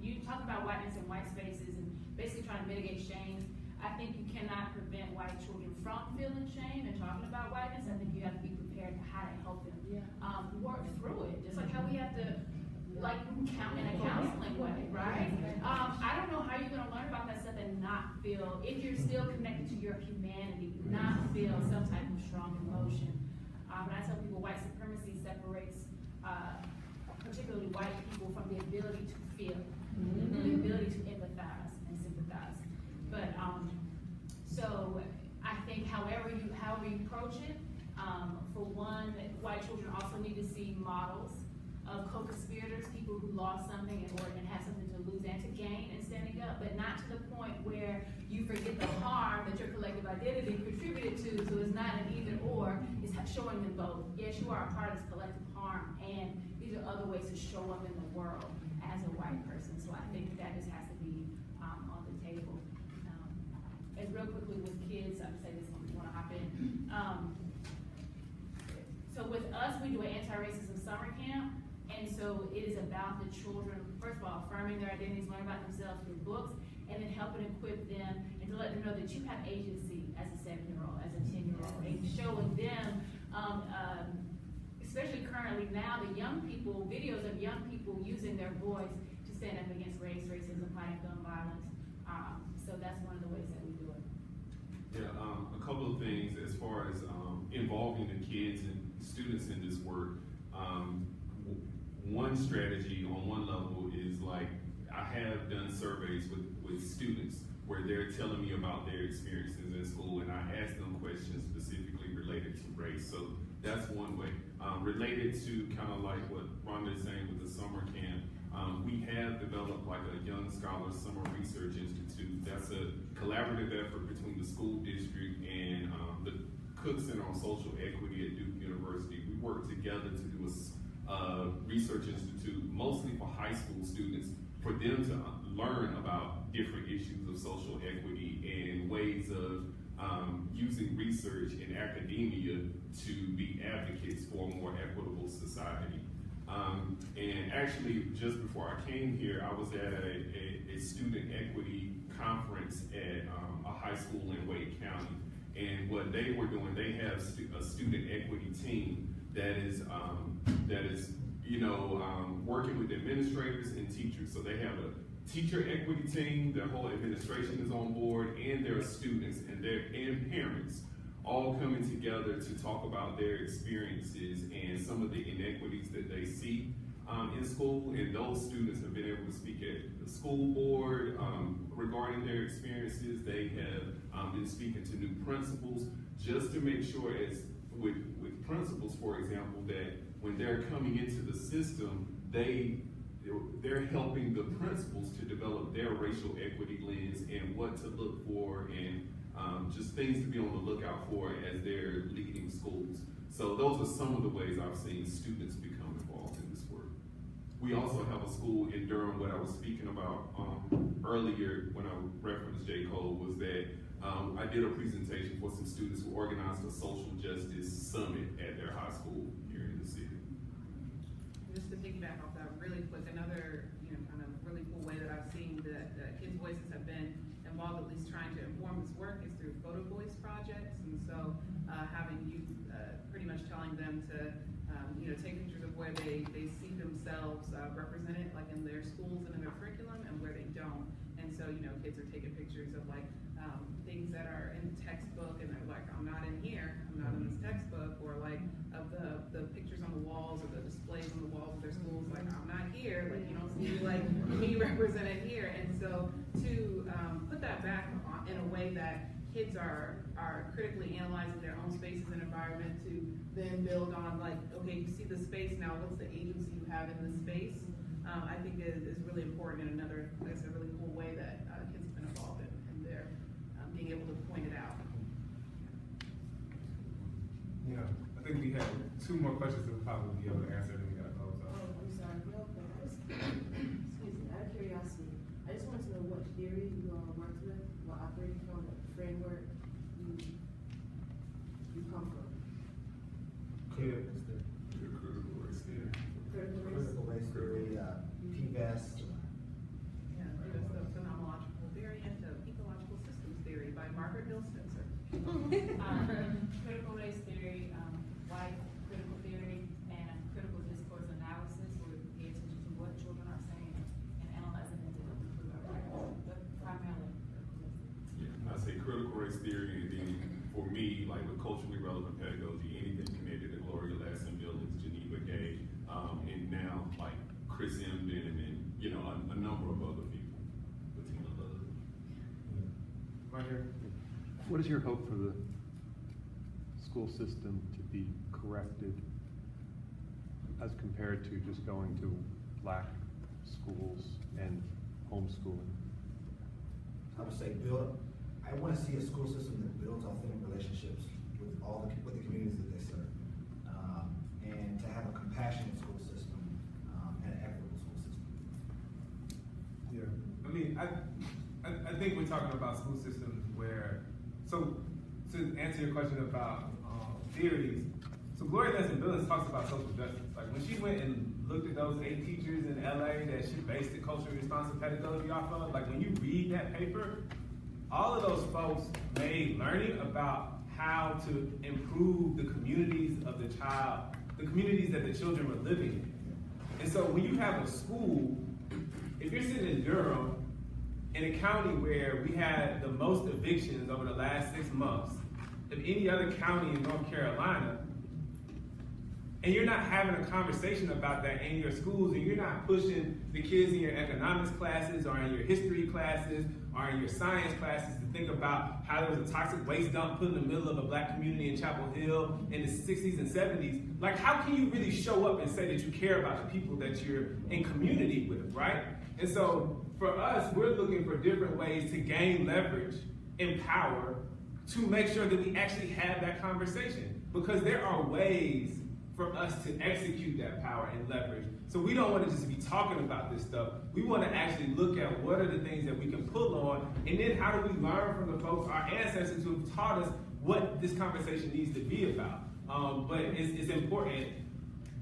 you talk about whiteness in white spaces and basically trying to mitigate shame. I think you cannot prevent white children from feeling shame and talking about whiteness. I think you have to be prepared for how to help them work through it. Just like how we have to count in a counseling way, right? I don't know how you're gonna learn about that stuff and not feel, if you're still connected to your humanity, not feel some type of strong emotion. When I tell people white supremacy separates particularly white people from the ability to feel, the ability to empathize and sympathize. But so I think however you approach it, for one, white children also need to see models of co-conspirators, people who lost something in order and have something to lose and to gain and standing up, but not to the point where you forget the harm that your collective identity contributed to, so it's not an either or, it's showing them both. Yes, you are a part of this collective harm, and these are other ways to show up in the world as a white person, so I think that just has to be on the table. And real quickly with kids, I'm gonna say this when we wanna hop in. So with us, we do an anti-racism summer camp. And so it is about the children, first of all, affirming their identities, learning about themselves through books, and then helping equip them and to let them know that you have agency as a 7-year-old, as a 10-year-old, and showing them, especially currently now, the young people, videos of young people using their voice to stand up against racism, fighting gun violence. So that's one of the ways that we do it. Yeah, a couple of things as far as involving the kids and students in this work. One strategy on one level is like, I have done surveys with students where they're telling me about their experiences in school, and I ask them questions specifically related to race. So that's one way. Related to kind of like what Rhonda is saying with the summer camp, we have developed like a Young Scholars Summer Research Institute. That's a collaborative effort between the school district and the Cook Center on Social Equity at Duke University. We work together to do a research institute, mostly for high school students, for them to learn about different issues of social equity and ways of using research in academia to be advocates for a more equitable society. And actually, just before I came here, I was at a student equity conference at a high school in Wade County. And what they were doing, they have a student equity team that is working with administrators and teachers. So they have a teacher equity team, their whole administration is on board, and there are students and parents all coming together to talk about their experiences and some of the inequities that they see in school. And those students have been able to speak at the school board regarding their experiences. They have been speaking to new principals just to make sure, as with principals, for example, that when they're coming into the system, they're helping the principals to develop their racial equity lens and what to look for and just things to be on the lookout for as they're leading schools. So those are some of the ways I've seen students become involved in this work. We also have a school in Durham. What I was speaking about earlier when I referenced J. Cole was that I did a presentation for some students who organized a social justice summit at their high school here in the city. Just to piggyback off that really quick, another kind of really cool way that I've seen that kids' voices have been involved, at least trying to inform this work, is through photo voice projects. And so having youth pretty much telling them to take pictures of where they see themselves represented, like in their schools and in their curriculum, and where they don't. And so kids are taking pictures of like things that are in the textbook, and they're like, I'm not in here, I'm not in this textbook, or like of the pictures on the walls or the displays on the walls of their schools, like I'm not here, like you don't see like me represented here. And so to put that back in a way that kids are critically analyzing their own spaces and environment, to then build on like, okay, you see the space now, what's the agency you have in the space? I think is really important, and another, that's a really cool way that kids have been involved in, and they're being able to point it out. Yeah, I think we have 2 more questions that we'll probably be able to answer, then we gotta close up. Oh, I'm sorry, real quick. Excuse me, out of curiosity, I just want to know what theory you all worked with, what operating from, what framework you come from. Yeah. Critical race theory, PVEST, Critical race theory, white critical theory, and critical discourse analysis, where we pay attention to what children are saying and analyzing it to help improve our practice, but primarily critical race theory. Yeah, I say critical race theory, and then for me, like with culturally relevant pedagogy, anything connected to Gloria Ladson-Billings, Geneva Gay, and now like Chris Emden, and you know a number of other people. Bettina Love. Right here. What is your hope for the school system to be corrected as compared to just going to black schools and homeschooling? I would say I want to see a school system that builds authentic relationships with with the communities that they serve, and to have a compassionate school system and an equitable school system. Yeah, I mean, I think we're talking about school systems where, so to answer your question about theories, so Gloria Ladson-Billings talks about social justice. Like when she went and looked at those 8 teachers in LA that she based the culturally responsive pedagogy off of, like when you read that paper, all of those folks made learning about how to improve the communities of the child, the communities that the children were living in. And so when you have a school, if you're sitting in Durham, in a county where we had the most evictions over the last 6 months of any other county in North Carolina, and you're not having a conversation about that in your schools, and you're not pushing the kids in your economics classes or in your history classes or in your science classes to think about how there was a toxic waste dump put in the middle of a black community in Chapel Hill in the 60s and 70s, like how can you really show up and say that you care about the people that you're in community with, right? And so for us, we're looking for different ways to gain leverage and power to make sure that we actually have that conversation, because there are ways for us to execute that power and leverage. So we don't want to just be talking about this stuff. We want to actually look at what are the things that we can pull on, and then how do we learn from the folks, our ancestors who have taught us what this conversation needs to be about. But it's important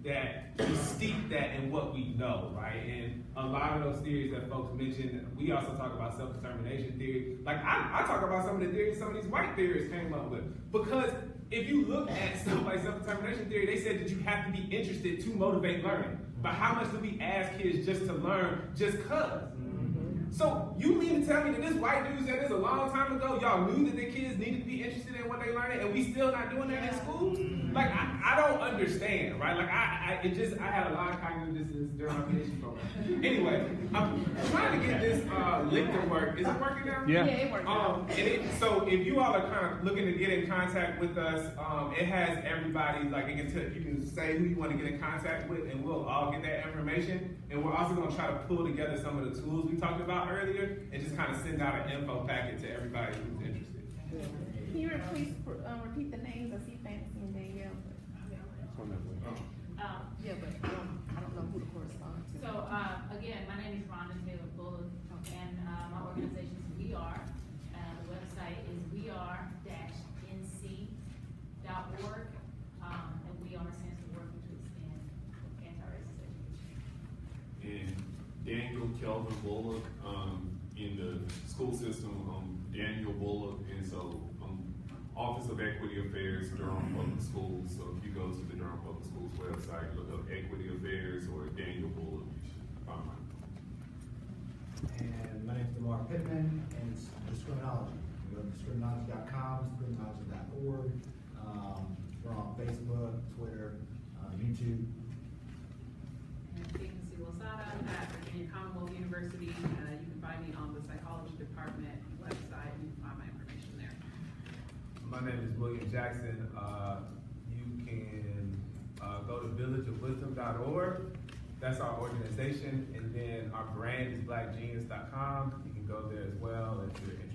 that we steep that in what we know, right? And a lot of those theories that folks mentioned, we also talk about self-determination theory. Like I talk about some of the theories some of these white theorists came up with, because if you look at stuff like self-determination theory, they said that you have to be interested to motivate learning. But how much do we ask kids just to learn just cause? So you mean to tell me that this white dude said this a long time ago, y'all knew that the kids needed to be interested in what they learning, and we still not doing that in school? Like I don't understand, right? Like I had a lot of cognitive dissonance during my PhD program. Anyway, I'm trying to get this link to work. Is it working now? Yeah. It works. So if you all are kind of looking to get in contact with us, it has everybody, like you can say who you want to get in contact with, and we'll all get that information. And we're also going to try to pull together some of the tools we talked about earlier and just kind of send out an info packet to everybody who's interested. Can you please repeat the names? I see Fantasy and Danielle. It's on that way. Yeah, but I don't know who to correspond to. So, again, my name is Rhonda Taylor Bullock, and my organization is We Are. The website is weare-nc.org, and We Are stands for Working to Extend Anti-Racist Education. And Daniel Kelvin Bullock, in the school system, Daniel Bullock, and so Office of Equity Affairs, Durham Public Schools. So if you go to the Durham Public Schools website, look up Equity Affairs or Daniel Bullock, you should find mine. And my name is DeMar Pittman, and it's discriminology. You go to discriminology.com, discriminology.org. We're on Facebook, Twitter, YouTube. And Agency Lozada at Virginia Commonwealth University. You can find me on the psychology department website. You can find my information there. My name is William Jackson. You can go to villageofwisdom.org. That's our organization. And then our brand is blackgenius.com. You can go there as well if you're interested.